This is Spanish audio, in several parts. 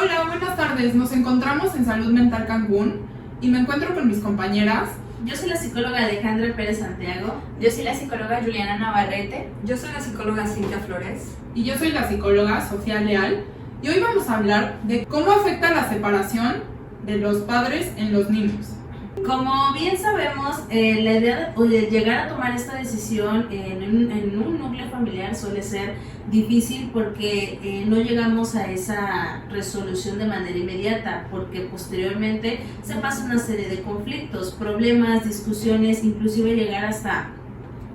Hola, buenas tardes. Nos encontramos en Salud Mental Cancún y me encuentro con mis compañeras. Yo soy la psicóloga Alejandra Pérez Santiago. Yo soy la psicóloga Juliana Navarrete. Yo soy la psicóloga Cintia Flores. Y yo soy la psicóloga Sofía Leal. Y hoy vamos a hablar de cómo afecta la separación de los padres en los niños. Como bien sabemos, la idea de llegar a tomar esta decisión en un núcleo familiar suele ser difícil porque no llegamos a esa resolución de manera inmediata, porque posteriormente se pasa una serie de conflictos, problemas, discusiones, inclusive llegar hasta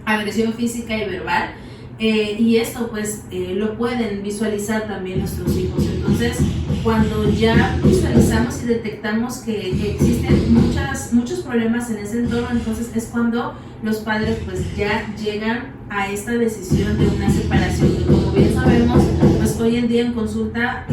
agresión física y verbal. Y esto pues lo pueden visualizar también nuestros hijos. Entonces, cuando ya visualizamos y detectamos que existen muchos problemas en ese entorno, entonces es cuando los padres pues ya llegan a esta decisión de una separación. Y como bien sabemos, pues hoy en día en consulta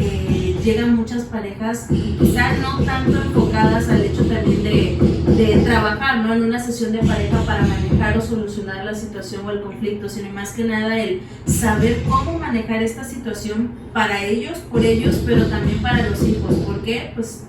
llegan muchas parejas y quizá no tanto enfocadas al hecho también de trabajar, ¿no?, en una sesión de pareja para manejar o solucionar la situación o el conflicto, sino más que nada el saber cómo manejar esta situación para ellos, por ellos, pero también para los hijos, porque pues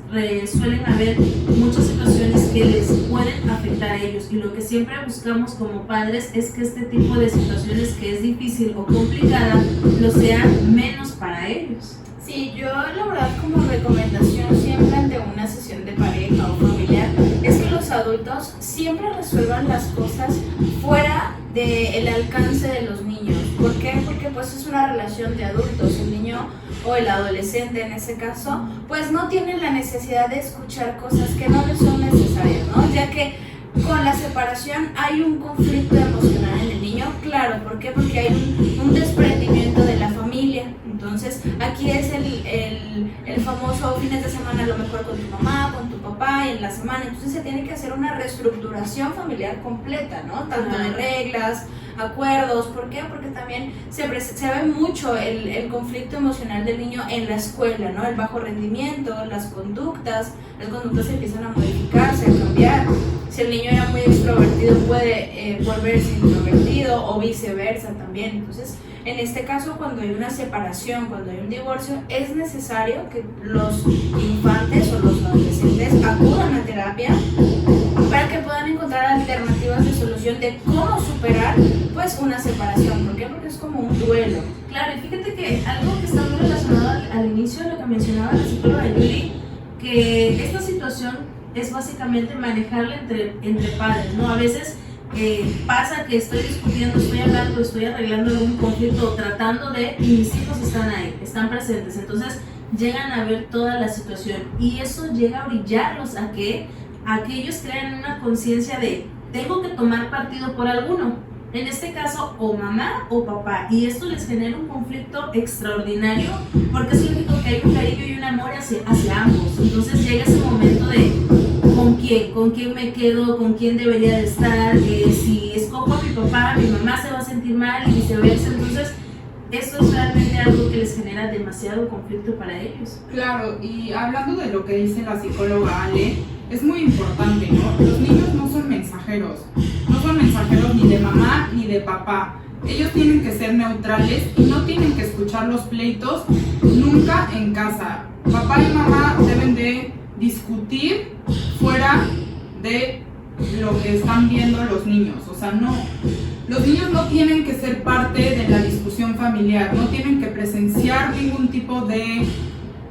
suelen haber muchas situaciones que les pueden afectar a ellos, y lo que siempre buscamos como padres es que este tipo de situaciones que es difícil o complicada lo sea menos para ellos. Sí, yo la verdad como recomendación siempre ante una sesión de pareja o familiar es que los adultos siempre resuelvan las cosas fuera del alcance de los niños. ¿Por qué? Porque pues es una relación de adultos. El niño o el adolescente en ese caso pues no tiene la necesidad de escuchar cosas que no les son necesarias, ¿no? Ya que con la separación hay un conflicto emocional en el niño, claro, ¿por qué? Porque hay un desprendimiento de la familia. Entonces aquí es el famoso fines de semana a lo mejor con tu mamá, con tu papá, y en la semana, entonces se tiene que hacer una reestructuración familiar completa, ¿no? Tanto de reglas, acuerdos. ¿Por qué? Porque también se ve mucho el conflicto emocional del niño en la escuela, ¿no? El bajo rendimiento, las conductas empiezan a modificarse, a cambiar. Si el niño era muy extrovertido puede volverse introvertido o viceversa también. Entonces, en este caso, cuando hay una separación, cuando hay un divorcio, es necesario que los infantes o los adolescentes acudan a terapia para que puedan encontrar alternativas de solución de cómo superar pues una separación. ¿Por qué? Porque es como un duelo. Claro, y fíjate que algo que está muy relacionado al inicio de lo que mencionaba la psicóloga Yuri, que esta situación es básicamente manejarla entre padres, ¿no? A veces pasa que estoy discutiendo, estoy hablando, estoy arreglando algún conflicto, tratando de, y mis hijos están ahí, están presentes, entonces llegan a ver toda la situación, y eso llega a brillarlos a que ellos crean una conciencia de tengo que tomar partido por alguno, en este caso o mamá o papá, y esto les genera un conflicto extraordinario porque es lógico que hay un cariño y un amor hacia ambos. Entonces llega ese momento de ¿con quién me quedo? ¿Con quién debería de estar? Si escojo a mi papá, mi mamá se va a sentir mal y viceversa. Entonces esto es realmente algo que les genera demasiado conflicto para ellos. Claro, y hablando de lo que dice la psicóloga Ale, es muy importante, ¿no? Los niños no son mensajeros ni de mamá ni de papá. Ellos tienen que ser neutrales y no tienen que escuchar los pleitos nunca en casa. Papá y mamá deben de discutir fuera de lo que están viendo los niños. O sea, los niños no tienen que ser parte de la discusión familiar, no tienen que presenciar ningún tipo de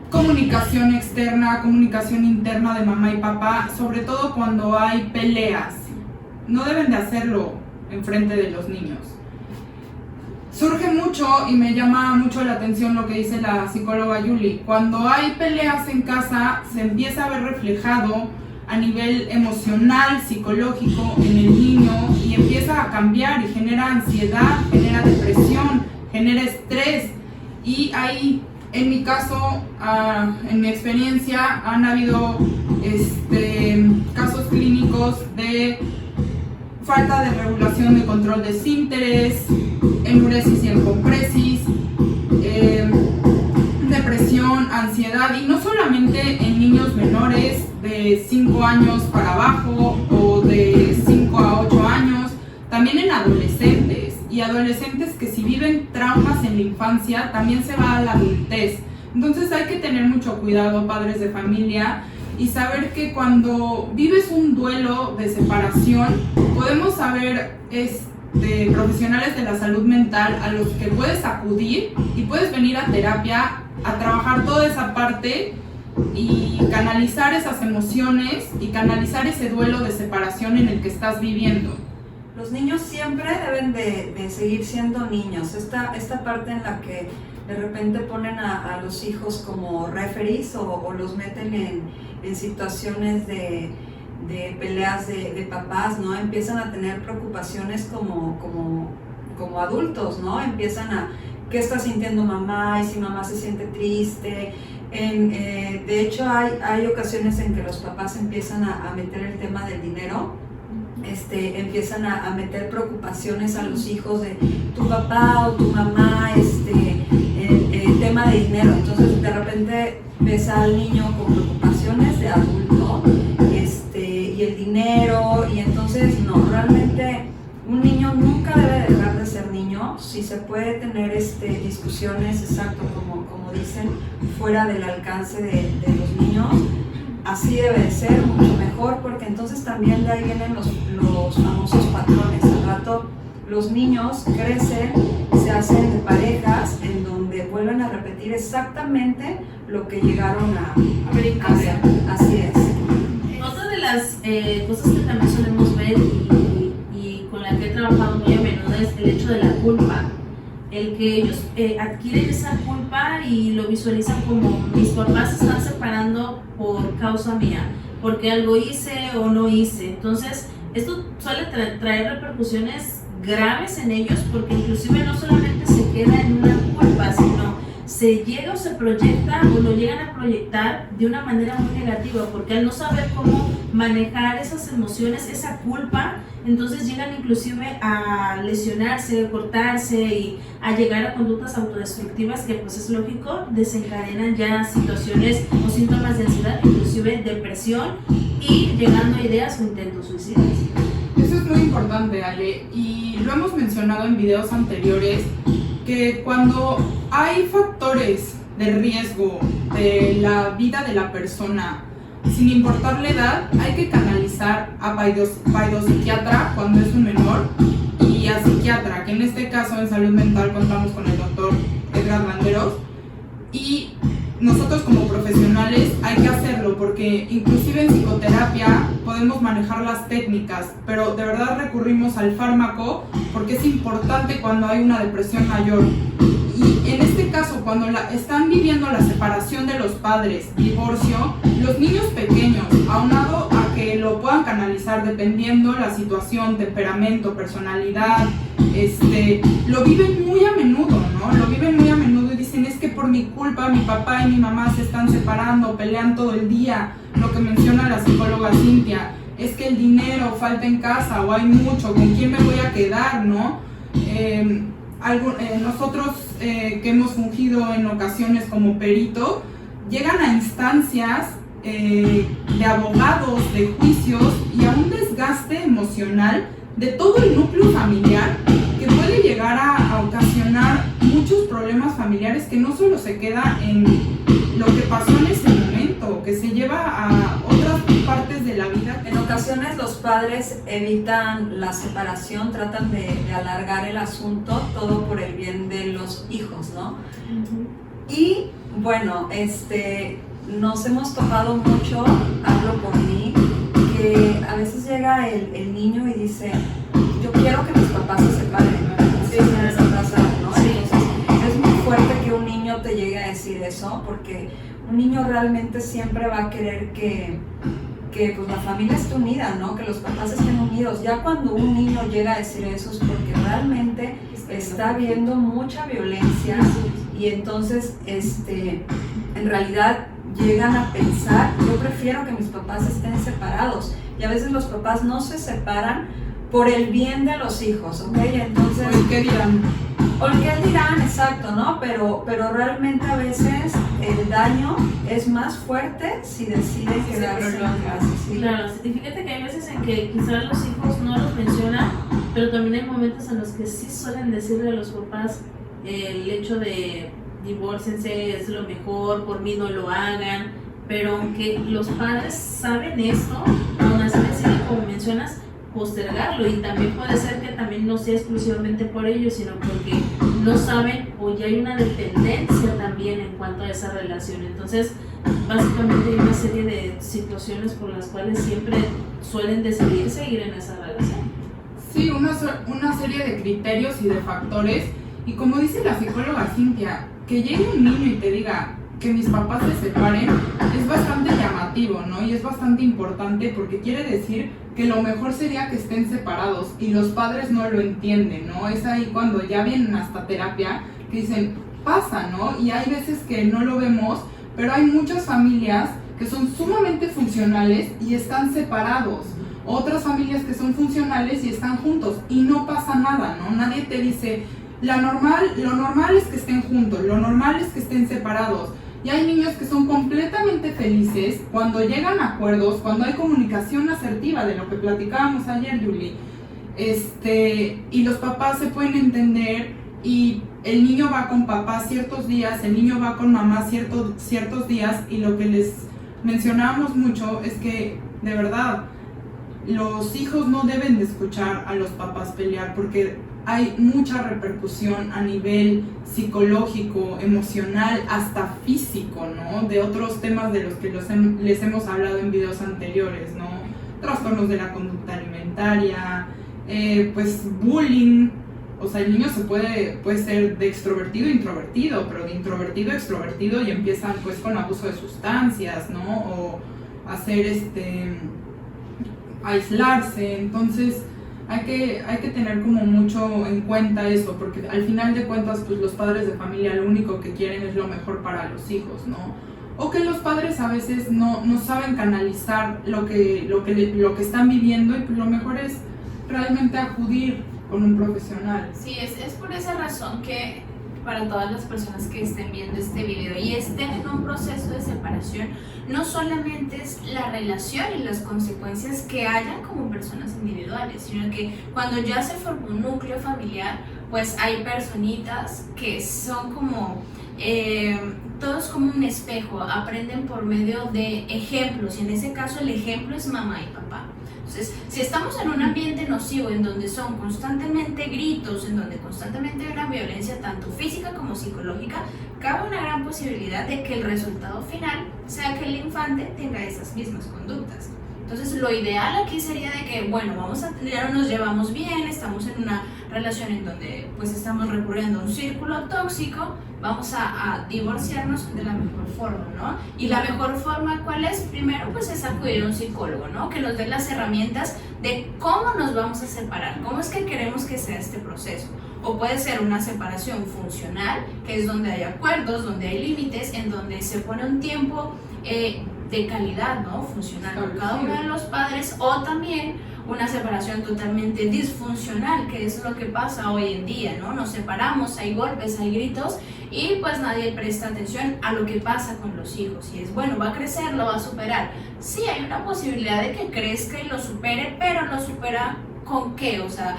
comunicación externa, comunicación interna de mamá y papá, sobre todo cuando hay peleas. No deben de hacerlo enfrente de los niños. Surge mucho y me llama mucho la atención lo que dice la psicóloga Yuli. Cuando hay peleas en casa, se empieza a ver reflejado a nivel emocional, psicológico en el niño, y empieza a cambiar y genera ansiedad, genera depresión, genera estrés. Y ahí, en mi caso, en mi experiencia, han habido casos clínicos de falta de regulación de control de esfínteres, enuresis y encompresis, depresión, ansiedad, y no solamente en niños menores de 5 años para abajo o de 5 a 8 años, también en adolescentes, y adolescentes que si viven traumas en la infancia también se va a la adultez. Entonces hay que tener mucho cuidado, padres de familia, y saber que cuando vives un duelo de separación, podemos saber profesionales de la salud mental a los que puedes acudir y puedes venir a terapia a trabajar toda esa parte y canalizar esas emociones y canalizar ese duelo de separación en el que estás viviendo. Los niños siempre deben de seguir siendo niños. Esta parte en la que de repente ponen a los hijos como referees o los meten en situaciones de peleas de papás, ¿no? Empiezan a tener preocupaciones como adultos, ¿no? Empiezan a, ¿qué está sintiendo mamá? Y si mamá se siente triste. De hecho, hay ocasiones en que los papás empiezan a meter el tema del dinero, empiezan a meter preocupaciones a los hijos de tu papá o tu mamá, el tema de dinero. Entonces, de repente ves al niño con preocupaciones de adulto, y el dinero, y entonces no, realmente un niño nunca debe dejar de ser niño. Si se puede tener discusiones, exacto, como dicen, fuera del alcance de los niños, así debe de ser, mucho mejor, porque entonces también de ahí vienen los famosos patrones. Al rato los niños crecen, se hacen de parejas en donde vuelven a repetir exactamente lo que llegaron a hacer. Así es. Otra de las cosas que también solemos ver y con la que he trabajado muy a menudo es el hecho de la culpa. El que ellos adquieren esa culpa y lo visualizan como mis papás se están separando por causa mía, porque algo hice o no hice. Entonces, esto suele traer repercusiones graves en ellos, porque inclusive no solamente se queda en una culpa, sino se llega o se proyecta o lo llegan a proyectar de una manera muy negativa, porque al no saber cómo manejar esas emociones, esa culpa, entonces llegan inclusive a lesionarse, a cortarse y a llegar a conductas autodestructivas que, pues es lógico, desencadenan ya situaciones o síntomas de ansiedad, inclusive depresión, y llegando a ideas o intentos suicidas. Eso es muy importante, Ale, y lo hemos mencionado en videos anteriores, que cuando hay factores de riesgo de la vida de la persona, sin importar la edad, hay que canalizar a psiquiatra cuando es un menor y a psiquiatra, que en este caso en salud mental contamos con el doctor Edgar Landeros, y nosotros como profesionales hay que hacerlo, porque inclusive en psicoterapia podemos manejar las técnicas, pero de verdad recurrimos al fármaco porque es importante cuando hay una depresión mayor. Y en este caso, cuando están viviendo la separación de los padres, divorcio, los niños pequeños, aunado a que lo puedan canalizar dependiendo la situación, temperamento, personalidad, lo viven muy a menudo, ¿no? Lo viven muy a menudo y dicen, es que por mi culpa mi papá y mi mamá se están separando, pelean todo el día, lo que menciona la psicóloga Cintia, es que el dinero falta en casa o hay mucho, ¿con quién me voy a quedar, no? Nosotros que hemos fungido en ocasiones como perito, llegan a instancias de abogados, de juicios y a un desgaste emocional de todo el núcleo familiar que puede llegar a ocasionar muchos problemas familiares que no solo se queda en lo que pasó en ese momento, que se lleva a otras partes de la vida. En ocasiones los padres evitan la separación, tratan de alargar el asunto, todo por el bien de los hijos, ¿no? Y bueno, nos hemos topado mucho, hablo por mí, que a veces llega el niño y dice, yo quiero que mis papás se separen, ¿no? Sí, ¿no? Sí. Entonces, es muy fuerte que un niño te llegue a decir eso, porque un niño realmente siempre va a querer que pues la familia esté unida, ¿no? Que los papás estén unidos. Ya cuando un niño llega a decir eso es porque realmente está viendo mucha violencia y entonces en realidad llegan a pensar, yo prefiero que mis papás estén separados, y a veces los papás no se separan por el bien de los hijos, ¿ok? Entonces, ¿Qué dirán? O el que dirán, exacto, ¿no? Pero realmente a veces el daño es más fuerte si deciden quedarse en casa. ¿Sí? Claro, y fíjate que hay veces en que quizás los hijos no los mencionan, pero también hay momentos en los que sí suelen decirle a los papás el hecho de divórciense, es lo mejor, por mí no lo hagan, pero aunque los padres saben esto, aún así deciden, como mencionas, postergarlo, y también puede ser que también no sea exclusivamente por ellos, sino porque no saben o ya hay una dependencia también en cuanto a esa relación. Entonces, básicamente hay una serie de situaciones por las cuales siempre suelen decidir seguir en esa relación. Sí, una serie de criterios y de factores, y como dice la psicóloga Cintia, que llegue un niño y te diga que mis papás se separen es bastante llamativo, ¿no? Y es bastante importante porque quiere decir que lo mejor sería que estén separados y los padres no lo entienden, ¿no? Es ahí cuando ya vienen hasta terapia que dicen, pasa, ¿no? Y hay veces que no lo vemos, pero hay muchas familias que son sumamente funcionales y están separados. Otras familias que son funcionales y están juntos y no pasa nada, ¿no? Nadie te dice, lo normal es que estén juntos, lo normal es que estén separados. Y hay niños que son completamente felices cuando llegan a acuerdos, cuando hay comunicación asertiva, de lo que platicábamos ayer, Julie. Y los papás se pueden entender y el niño va con papá ciertos días, el niño va con mamá ciertos días, y lo que les mencionábamos mucho es que, de verdad, los hijos no deben de escuchar a los papás pelear porque hay mucha repercusión a nivel psicológico, emocional, hasta físico, ¿no? De otros temas de los que les hemos hablado en videos anteriores, ¿no? Trastornos de la conducta alimentaria, pues bullying. O sea, el niño puede ser de extrovertido a introvertido, pero de introvertido a extrovertido y empiezan pues con abuso de sustancias, ¿no? O hacer aislarse. Entonces hay que tener como mucho en cuenta eso, porque al final de cuentas pues los padres de familia lo único que quieren es lo mejor para los hijos, ¿no? O que los padres a veces no saben canalizar lo que están viviendo, y pues lo mejor es realmente acudir con un profesional. Sí, es por esa razón que para todas las personas que estén viendo este video y estén en un proceso de separación, no solamente es la relación y las consecuencias que hayan como personas individuales, sino que cuando ya se forma un núcleo familiar, pues hay personitas que son como, todos como un espejo, aprenden por medio de ejemplos, y en ese caso el ejemplo es mamá y papá. Entonces, si estamos en un ambiente nocivo en donde son constantemente gritos, en donde constantemente hay una violencia tanto física como psicológica, cabe una gran posibilidad de que el resultado final sea que el infante tenga esas mismas conductas. Entonces, lo ideal aquí sería de que, bueno, ya no nos llevamos bien, estamos en una relación en donde pues estamos recurriendo a un círculo tóxico, vamos a divorciarnos de la mejor forma, ¿no? Y la mejor forma, ¿cuál es? Primero, pues es acudir a un psicólogo, ¿no? Que nos dé las herramientas de cómo nos vamos a separar, cómo es que queremos que sea este proceso. O puede ser una separación funcional, que es donde hay acuerdos, donde hay límites, en donde se pone un tiempo de calidad, ¿no? Funcional con cada uno de los padres, o también una separación totalmente disfuncional, que es lo que pasa hoy en día, ¿no? Nos separamos, hay golpes, hay gritos, y pues nadie presta atención a lo que pasa con los hijos. Y es, bueno, va a crecer, lo va a superar. Sí, hay una posibilidad de que crezca y lo supere, pero lo supera ¿con qué? O sea,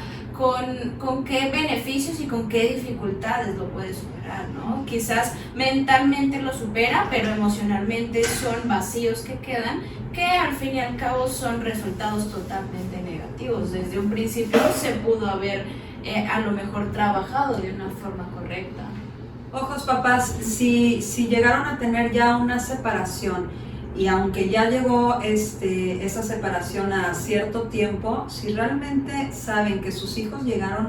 con qué beneficios y con qué dificultades lo puede superar, ¿no? Quizás mentalmente lo supera, pero emocionalmente son vacíos que quedan, que al fin y al cabo son resultados totalmente negativos. Desde un principio se pudo haber a lo mejor trabajado de una forma correcta. Ojos papás, si llegaron a tener ya una separación, y aunque ya llegó esa separación a cierto tiempo, si realmente saben que sus hijos llegaron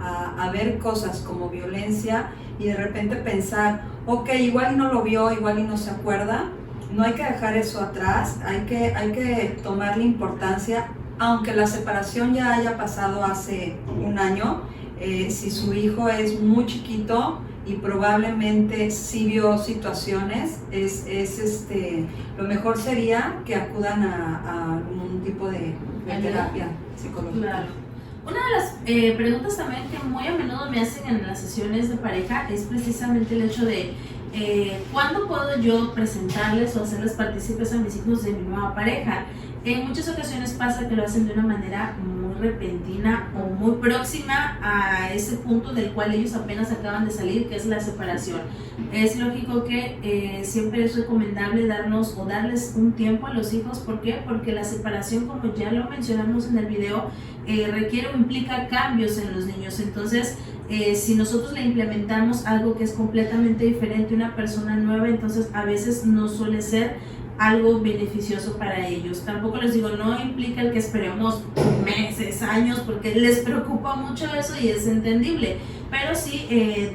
a ver cosas como violencia y de repente pensar, ok, igual y no lo vio, igual y no se acuerda, no hay que dejar eso atrás, hay que tomarle importancia, aunque la separación ya haya pasado hace un año, si su hijo es muy chiquito y probablemente sí vio situaciones, lo mejor sería que acudan a un tipo de terapia psicológica. Claro. Una de las preguntas también que muy a menudo me hacen en las sesiones de pareja es precisamente el hecho de ¿cuándo puedo yo presentarles o hacerles partícipes a mis hijos de mi nueva pareja? En muchas ocasiones pasa que lo hacen de una manera muy repentina o muy próxima a ese punto del cual ellos apenas acaban de salir, que es la separación. Es lógico que siempre es recomendable darnos o darles un tiempo a los hijos. ¿Por qué? Porque la separación, como ya lo mencionamos en el video, requiere o implica cambios en los niños. Entonces, si nosotros le implementamos algo que es completamente diferente a una persona nueva, entonces a veces no suele ser algo beneficioso para ellos. Tampoco les digo, no implica el que esperemos meses, años, porque les preocupa mucho eso y es entendible, pero sí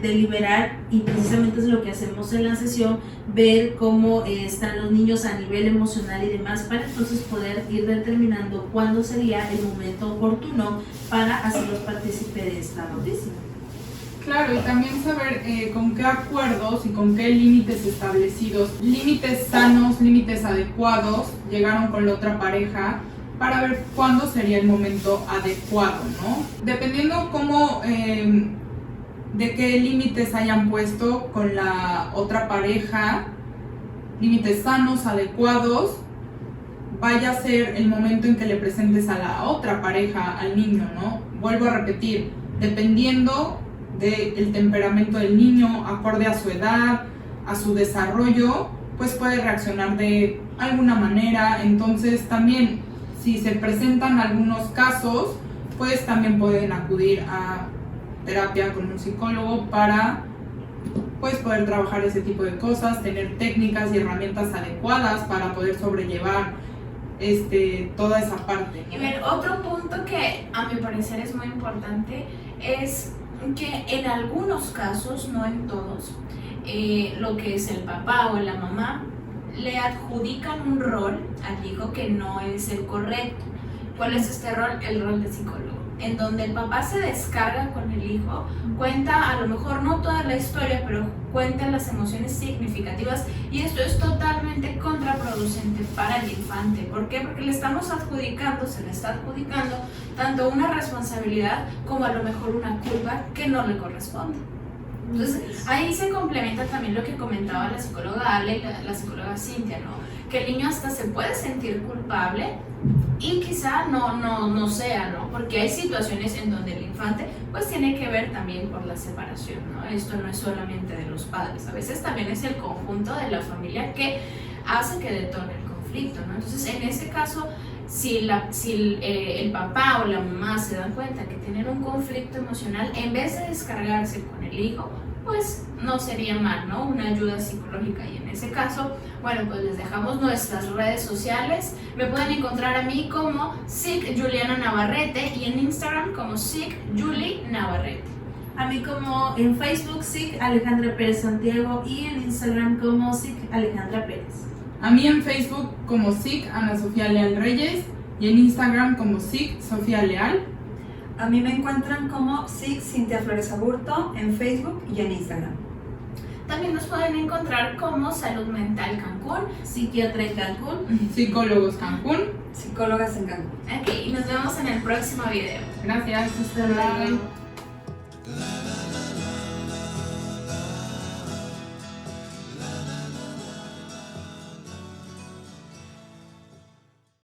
deliberar, y precisamente es lo que hacemos en la sesión, ver cómo están los niños a nivel emocional y demás, para entonces poder ir determinando cuándo sería el momento oportuno para hacerlos partícipe de esta noticia. Claro, y también saber con qué acuerdos y con qué límites establecidos, límites sanos, límites adecuados, llegaron con la otra pareja para ver cuándo sería el momento adecuado, ¿no? Dependiendo cómo, de qué límites hayan puesto con la otra pareja, límites sanos, adecuados, vaya a ser el momento en que le presentes a la otra pareja, al niño, ¿no? Vuelvo a repetir, dependiendo del temperamento del niño, acorde a su edad, a su desarrollo, pues puede reaccionar de alguna manera. Entonces también, si se presentan algunos casos, pues también pueden acudir a terapia con un psicólogo para pues poder trabajar ese tipo de cosas, tener técnicas y herramientas adecuadas para poder sobrellevar toda esa parte, ¿no? Y ver, otro punto que a mi parecer es muy importante es que en algunos casos, no en todos, lo que es el papá o la mamá le adjudican un rol al hijo que no es el correcto. ¿Cuál es este rol? El rol de psicólogo, en donde el papá se descarga con el hijo, cuenta a lo mejor no toda la historia, pero cuenta las emociones significativas, y esto es totalmente contraproducente para el infante. ¿Por qué? Porque le estamos adjudicando, se le está adjudicando tanto una responsabilidad como a lo mejor una culpa que no le corresponde. Entonces ahí se complementa también lo que comentaba la psicóloga Ale y la psicóloga Cintia, ¿no? Que el niño hasta se puede sentir culpable y quizá no sea, ¿no? Porque hay situaciones en donde el infante pues tiene que ver también por la separación, ¿no? Esto no es solamente de los padres, a veces también es el conjunto de la familia que hace que detone el conflicto, ¿no? Entonces en ese caso, si el papá o la mamá se dan cuenta que tienen un conflicto emocional, en vez de descargarse con el hijo, pues no sería mal, ¿no? Una ayuda psicológica. Y en ese caso, bueno, pues les dejamos nuestras redes sociales. Me pueden encontrar a mí como Psic Juliana Navarrete y en Instagram como Psic Juli Navarrete. A mí como en Facebook Psic Alejandra Pérez Santiago y en Instagram como Psic Alejandra Pérez. A mí en Facebook como Psic Ana Sofía Leal Reyes y en Instagram como Psic Sofía Leal. A mí me encuentran como Psic Cintia Flores Aburto en Facebook y en Instagram. También nos pueden encontrar como Salud Mental Cancún, Psiquiatra en Cancún, Psicólogos Cancún. Psicólogas en Cancún. Ok, y nos vemos en el próximo video. Gracias. hasta luego.